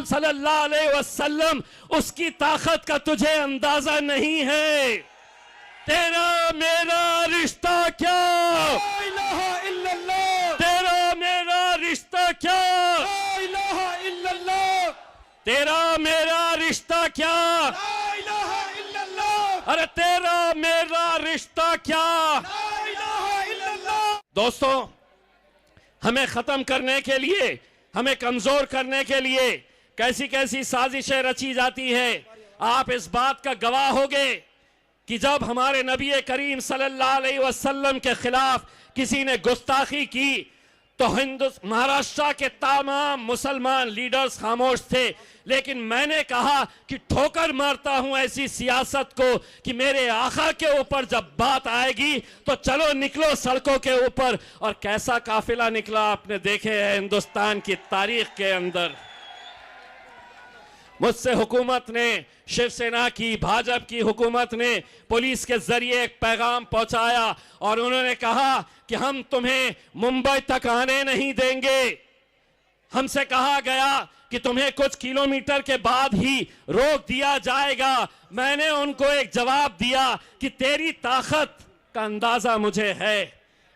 सल्लल्लाहु अलैहि वसल्लम, उसकी ताकत का तुझे अंदाजा नहीं है। तेरा मेरा रिश्ता क्या, ला इलाहा इल्लल्लाह, तेरा मेरा रिश्ता क्या, ला इलाहा इल्लल्लाह, तेरा मेरा रिश्ता क्या, ला इलाहा इल्लल्लाह, अरे तेरा मेरा रिश्ता क्या। ला इलाहा इल्लल्लाह। दोस्तों, हमें खत्म करने के लिए, हमें कमजोर करने के लिए कैसी कैसी साजिशें रची जाती है। आप इस बात का गवाह होगे कि जब हमारे नबी करीम सल्लल्लाहु अलैहि वसल्लम के खिलाफ किसी ने गुस्ताखी की तो महाराष्ट्र के तमाम मुसलमान लीडर्स खामोश थे, लेकिन मैंने कहा कि ठोकर मारता हूं ऐसी सियासत को कि मेरे आका के ऊपर जब बात आएगी तो चलो निकलो सड़कों के ऊपर। और कैसा काफिला निकला आपने देखे हैं हिंदुस्तान की तारीख के अंदर। मुझसे हुकूमत ने, शिवसेना की, भाजपा की हुकूमत ने पुलिस के जरिए एक पैगाम पहुंचाया और उन्होंने कहा कि हम तुम्हें मुंबई तक आने नहीं देंगे। हमसे कहा गया कि तुम्हें कुछ किलोमीटर के बाद ही रोक दिया जाएगा। मैंने उनको एक जवाब दिया कि तेरी ताकत का अंदाजा मुझे है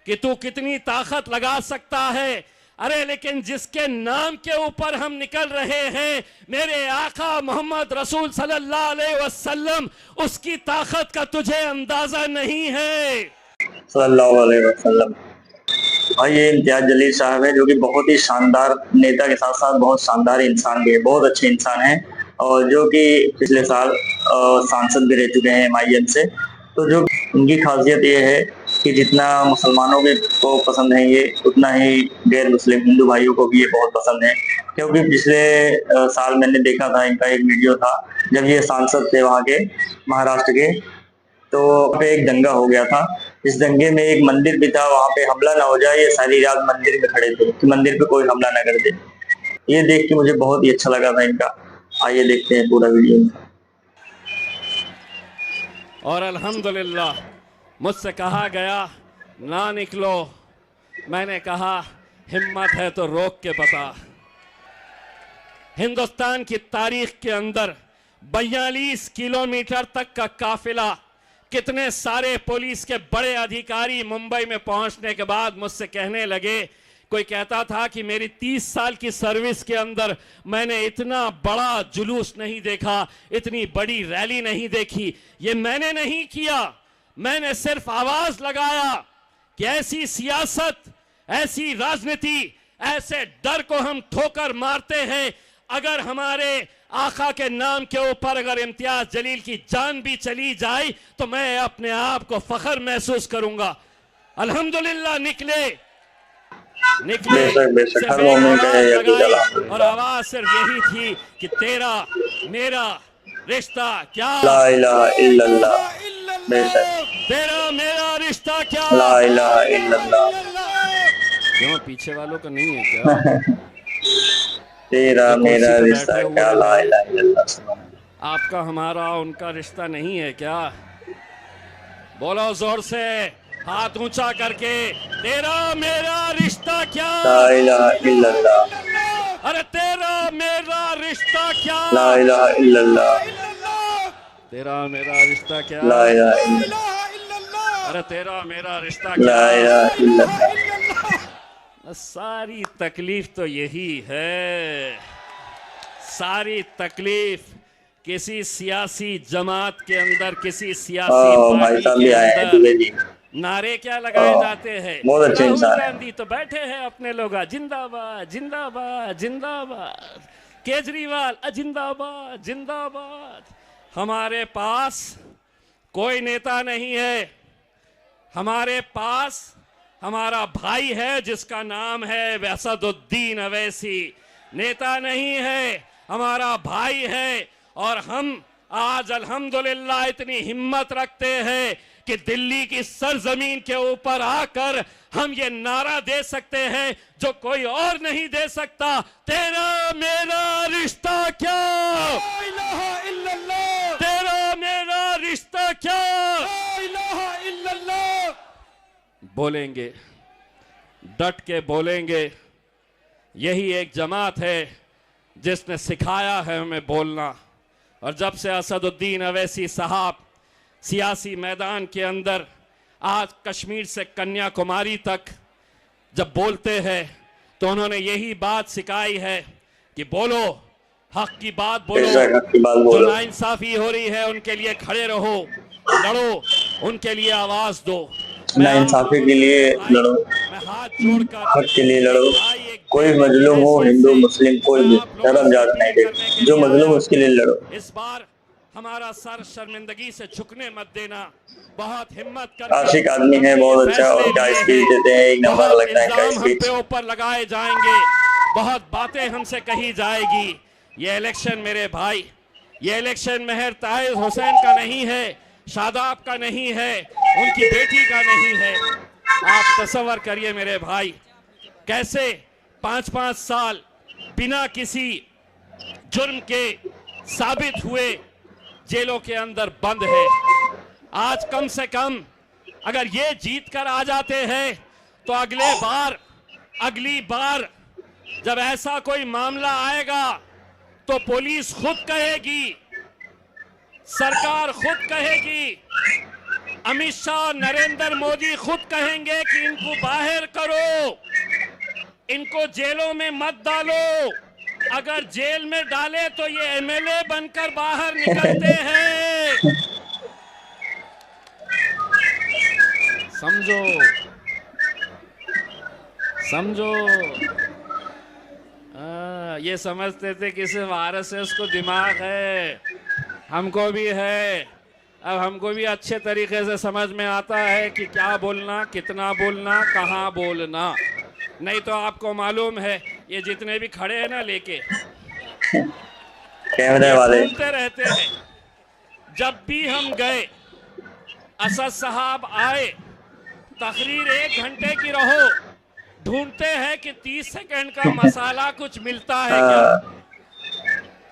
कि तू कितनी ताकत लगा सकता है। अरे लेकिन जिसके नाम के ऊपर हम निकल रहे हैं, मेरे आका मोहम्मद रसूल सल्लल्लाहु अलैहि वसल्लम, उसकी ताकत का तुझे अंदाजा नहीं है। सल्लल्लाहु अलैहि वसल्लम। और ये इम्तियाज जलील साहब है जो कि बहुत ही शानदार नेता के साथ साथ बहुत शानदार इंसान भी है, बहुत अच्छे इंसान हैं और जो कि पिछले साल सांसद भी रह चुके हैं MIM से। तो जो उनकी खासियत ये है कि जितना मुसलमानों को पसंद है ये, उतना ही गैर मुस्लिम हिंदू भाइयों को भी ये बहुत पसंद है। क्योंकि पिछले साल मैंने देखा था, इनका एक वीडियो था जब ये सांसद थे वहाँ के महाराष्ट्र के, तो पे एक दंगा हो गया था। इस दंगे में एक मंदिर भी था, वहाँ पे हमला ना हो जाए, ये सारी रात मंदिर में खड़े थे कि मंदिर पे कोई हमला ना कर दे। ये देख के मुझे बहुत ही अच्छा लगा था इनका। आइए देखते हैं पूरा वीडियो। और अल्हम्दुलिल्लाह मुझसे कहा गया ना निकलो, मैंने कहा हिम्मत है तो रोक के बता। हिंदुस्तान की तारीख के अंदर 42 किलोमीटर तक का काफिला, कितने सारे पुलिस के बड़े अधिकारी मुंबई में पहुंचने के बाद मुझसे कहने लगे, कोई कहता था कि मेरी 30 साल की सर्विस के अंदर मैंने इतना बड़ा जुलूस नहीं देखा, इतनी बड़ी रैली नहीं देखी। ये मैंने नहीं किया, मैंने सिर्फ आवाज लगाया कि ऐसी सियासत, ऐसी राजनीति, ऐसे डर को हम ठोकर मारते हैं। अगर हमारे आका के नाम के ऊपर अगर इम्तियाज जलील की जान भी चली जाए तो मैं अपने आप को फख्र महसूस करूंगा। अल्हम्दुलिल्लाह निकले बेशक हर मोमिन का है लगाई और आवाज सिर्फ यही थी कि तेरा मेरा रिश्ता क्या, ला इलाहा इल्लल्लाह। बेशक तेरा मेरा रिश्ता क्या, ला इलाहा इल्लल्लाह। क्यों पीछे वालों का नहीं है क्या? तेरा मेरा रिश्ता क्या, ला इलाहा इल्लल्लाह। आपका हमारा उनका रिश्ता नहीं है क्या? बोलो जोर से, हाथ ऊंचा करके, तेरा मेरा रिश्ता क्या, ला इलाहा इल्लल्लाह। अरे तेरा मेरा रिश्ता क्या, ला इलाहा इल्लल्लाह। तेरा मेरा रिश्ता क्या, ला इलाहा इल्लल्लाह। अरे तेरा मेरा रिश्ता ला क्या। इलाहा इल्लल्लाह। सारी तकलीफ तो यही है, सारी तकलीफ किसी सियासी जमात के अंदर, किसी सियासी भाई पार्टी साहब के भी आए हैं अंदर दुबे जी। नारे क्या लगाए जाते हैं। बहुत अच्छे राहुल इंसान हैं। गांधी तो बैठे हैं अपने लोग, जिंदाबाद जिंदाबाद जिंदाबाद, केजरीवाल जिंदाबाद जिंदाबाद। हमारे पास कोई नेता नहीं है, हमारे पास हमारा भाई है जिसका नाम है असदुद्दीन अवैसी। नेता नहीं है, हमारा भाई है। और हम आज अल्हम्दुलिल्लाह इतनी हिम्मत रखते हैं कि दिल्ली की सरजमीन के ऊपर आकर हम ये नारा दे सकते हैं जो कोई और नहीं दे सकता, तेरा मेरा रिश्ता क्या, ला इलाहा इल्लल्लाह, तेरा मेरा रिश्ता क्या। ला इलाहा इल्लल्लाह। बोलेंगे, डट के बोलेंगे। यही एक जमात है जिसने सिखाया है हमें बोलना। और जब से असदुद्दीन अवैसी साहब सियासी मैदान के अंदर आज कश्मीर से कन्याकुमारी तक जब बोलते हैं तो उन्होंने यही बात सिखाई है कि बोलो, हक की बात बोलो, जो नाइंसाफी हो रही है उनके लिए खड़े रहो, लड़ो, उनके लिए आवाज दो, नाइंसाफी के लिए लड़ो, मैं हाथ जोड़कर हक के लिए लड़ो। कोई मजलूम हो, हिंदू मुस्लिम कोई भी धर्म जात नहीं देखते, जो मजलूम उसके लिए लड़ो। इस बार हमारा सर शर्मिंदगी से झुकने मत देना, बहुत हिम्मत कर आशिक आदमी है, बहुत अच्छा, और क्या स्पीच देते हैं, एक नंबर लगता है क्या स्पीच। हम पे ऊपर लगाए जाएंगे, बहुत बातें हमसे कही जाएगी। ये इलेक्शन मेरे भाई, ये इलेक्शन महर ताहिर हुसैन का नहीं है, शादाब का नहीं है, उनकी बेटी का नहीं है। आप तसव्वुर करिए मेरे भाई, कैसे 5-5 साल बिना किसी जुर्म के साबित हुए जेलों के अंदर बंद है। आज कम से कम अगर ये जीत कर आ जाते हैं तो अगली बार जब ऐसा कोई मामला आएगा तो पुलिस खुद कहेगी, सरकार खुद कहेगी, अमित शाह, नरेंद्र मोदी खुद कहेंगे कि इनको बाहर करो, इनको जेलों में मत डालो। अगर जेल में डाले तो ये एमएलए बनकर बाहर निकलते हैं। समझो ये समझते थे कि सिर्फ आरएसएस को दिमाग है, हमको भी है। अब हमको भी अच्छे तरीके से समझ में आता है कि क्या बोलना, कितना बोलना, कहाँ बोलना। नहीं तो आपको मालूम है ये जितने भी खड़े हैं ना लेके कैमरे वाले बोलते रहते हैं। जब भी हम गए, असद साहब आए, तकरीर 1 घंटे की रहो, ढूंढते हैं कि 30 सेकंड का मसाला कुछ मिलता है क्या।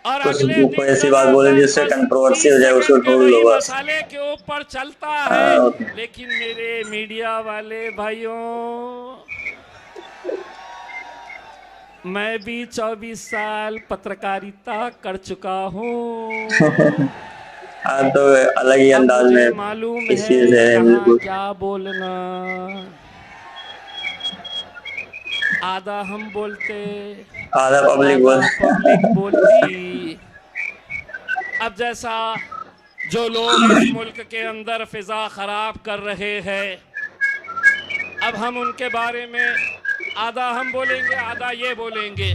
और अगले कोई ऐसी बात बोले जिससे कंट्रोवर्सी हो जाए, उसको ढूंढ लो बस। मसाले के ऊपर चलता है। लेकिन मेरे मीडिया वाले भाइयों, मैं भी 24 साल पत्रकारिता कर चुका हूँ। तो अलग ही अंदाज में मालूम इस चीज है, बिल्कुल क्या बोलना। आधा हम बोलते, आधा पब्लिक बोलती। अब जैसा जो लोग इस मुल्क के अंदर फिजा खराब कर रहे हैं, अब हम उनके बारे में आधा हम बोलेंगे, आधा ये बोलेंगे।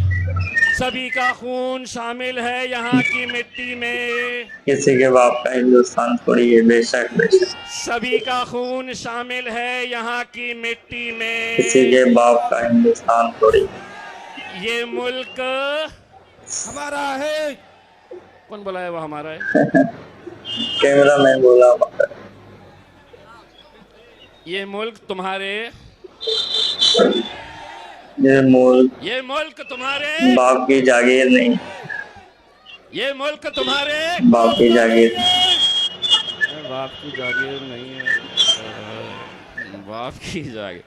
सभी का खून शामिल है यहाँ की मिट्टी में, किसी के बाप का हिंदुस्तान थोड़ी है, बेशक बेशक। सभी का खून शामिल है यहाँ की मिट्टी में, किसी के बाप का हिंदुस्तान थोड़ी। ये मुल्क हमारा है। कौन बोला है? वो हमारा है। कैमरा मैन बोला हमारा। ये मुल्क तुम्हारे, ये मुल्क तुम्हारे बाप की जागीर नहीं, ये मुल्क तुम्हारे बाप की जागीर, बाप की जागीर नहीं है, बाप की जागीर।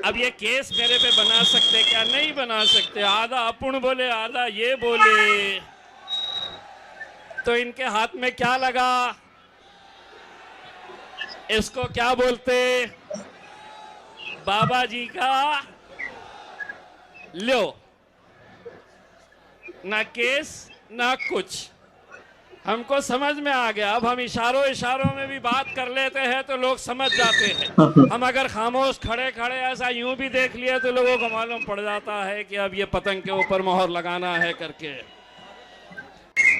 अब ये केस मेरे पे बना सकते क्या? नहीं बना सकते। आधा अपुण बोले, आधा ये बोले, तो इनके हाथ में क्या लगा? इसको क्या बोलते? बाबा जी का लो, ना केस ना कुछ। हमको समझ में आ गया। अब हम इशारों में भी बात कर लेते हैं तो लोग समझ जाते हैं। हम अगर खामोश खड़े खड़े ऐसा यूं भी देख लिए तो लोगों को मालूम पड़ जाता है कि अब ये पतंग के ऊपर मोहर लगाना है करके।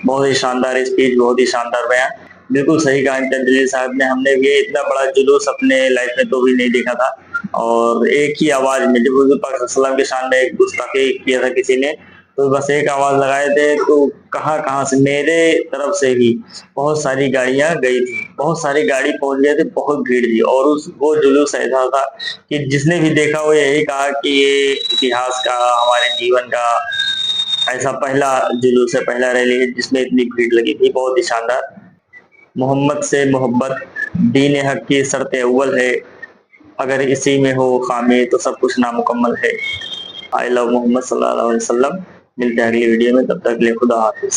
बहुत ही शानदार स्पीच, बहुत ही शानदार बयान। बिल्कुल सही कहा इम्तियाज जलील साहब ने। हमने भी इतना बड़ा जुलूस अपने लाइफ में तो भी नहीं देखा था। और एक ही आवाज में जब हुजूर पाक सल्लल्लाहु अलैहि वसल्लम के शान में एक गुस्ताखी किया था किसी ने, तो बस एक आवाज लगाए थे तो कहां से मेरे तरफ से ही बहुत सारी गाड़ियां गई थी, बहुत सारी गाड़ी पहुंच गए थे, बहुत भीड़ थी। और वो जुलूस ऐसा था कि जिसने भी देखा वो यही कहा कि ये इतिहास का, हमारे जीवन का ऐसा पहला जुलूस है, पहला रैली है जिसमें इतनी भीड़ लगी थी। बहुत ही शानदार। मोहम्मद से मोहब्बत दीन हक की शर्त अव्वल है, अगर इसी में हो खामी तो सब कुछ नामुकम्मल है। आई लव मोहम्मद सल्लल्लाहु अलैहि वसल्लम। मिलते हैं अगली वीडियो में, तब तक के लिए खुदा हाफिज।